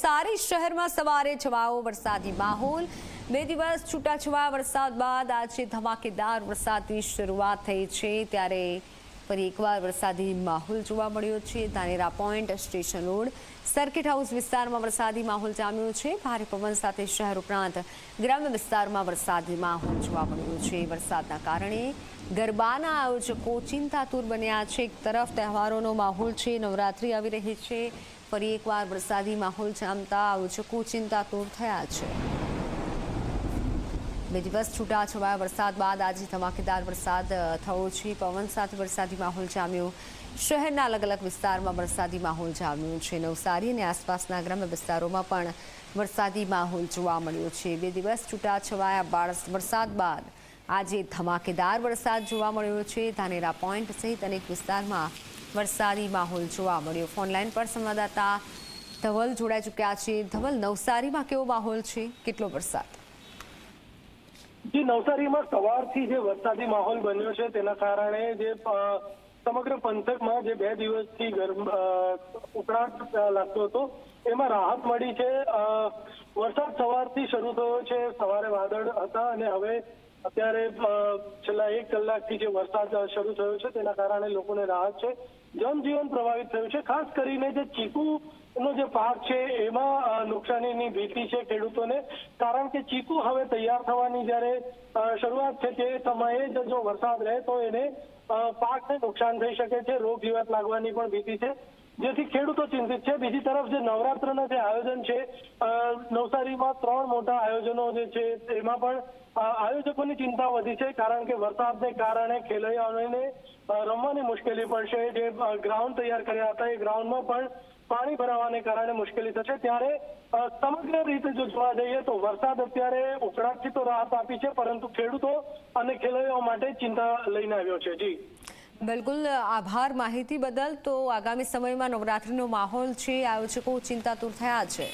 નવસારી શહેરમાં સવારે છવાયો વરસાદી માહોલ। 2 દિવસ છૂટાછવાયા વરસાદ બાદ આજે ધમાકેદાર વરસાદની શરૂઆત થઈ છે, ત્યારે ફરી એકવાર વરસાદી માહોલ જોવા મળ્યો છે। Dhanera point, station road, circuit house વિસ્તારમાં વરસાદી માહોલ જામ્યો છે। ભારે પવન સાથે શહેર ઉપરાંત ગ્રામ્ય વિસ્તારમાં વરસાદી માહોલ જોવા મળ્યો છે। વરસાદના કારણે ગરબાના આયોજકો ચિંતાતુર બન્યા છે। એક તરફ તહેવારોનો માહોલ છે, નવરાત્રી આવી રહી છે, ફરી એકવાર વરસાદી માહોલ જામતા આયોજકો ચિંતાતુર થયા છે। 2 દિવસ છૂટાછવાયા વરસાદ બાદ આજે ધમાકેદાર વરસાદ થયો છે। પવન સાથે વરસાદી માહોલ જામ્યો। શહેરના અલગ અલગ વિસ્તારમાં વરસાદી માહોલ જામ્યો છે। નવસારી અને આસપાસના ગ્રામ્ય વિસ્તારોમાં પણ વરસાદી માહોલ જોવા મળ્યો છે। 2 દિવસ છૂટાછવાયા વરસાદ બાદ આજે ધમાકેદાર વરસાદ જોવા મળ્યો છે। ધાનેરા પોઈન્ટ સહિત અનેક વિસ્તારમાં વરસાદી માહોલ જોવા મળ્યો। ફોનલાઈન પર સંવાદદાતા ધવલ જોડાઈ ચૂક્યા છે। ધવલ, નવસારીમાં કેવો માહોલ છે, કેટલો વરસાદ? જી, નવસારીમાં સવારથી જે વરસાદી માહોલ બન્યો છે તેના કારણે જે સમગ્ર પંથકમાં જે 2 દિવસથી ઉકળાટ લાગતો હતો એમાં રાહત મળી છે। વરસાદ સવારથી શરૂ થયો છે, સવારે વાદળ હતા અને હવે અત્યારે છેલ્લા 1 કલાકથી જે વરસાદ શરૂ થયો છે તેના કારણે લોકોને રાહત છે। જનજીવન પ્રભાવિત થયું છે। ખાસ કરીને જે ચીકુનો જે પાક છે એમાં નુકસાનીની ભીતિ છે ખેડૂતોને, કારણ કે ચીકુ હવે તૈયાર થવાની જ્યારે શરૂઆત છે તે સમયે જ જો વરસાદ રહે તો એને પાકને નુકસાન થઈ શકે છે, રોગ જીવાત લાગવાની પણ ભીતિ છે, જેથી ખેડૂતો ચિંતિત છે। બીજી તરફ જે નવરાત્રના જે આયોજન છે, નવસારીમાં 3 મોટા આયોજનો જે છે એમાં પણ આયોજકોની ચિંતા વધી છે, કારણ કે વરસાદને કારણે ખેલૈયાઓને રમવાની મુશ્કેલી પડશે। જે ગ્રાઉન્ડ તૈયાર કર્યા હતા એ ગ્રાઉન્ડમાં પણ પાણી ભરાવાને કારણે મુશ્કેલી થશે। ત્યારે સમગ્ર રીતે જો જોવા જઈએ તો વરસાદ અત્યારે ઉકળાટથી તો રાહત આપી છે, પરંતુ ખેડૂતો અને ખેલૈયાઓ માટે ચિંતા લઈને આવ્યો છે। જી બિલકુલ, આભાર માહિતી બદલ। તો આગામી સમયમાં નવરાત્રીનો માહોલ છે, આયોજકો ચિંતાતુર થયા છે।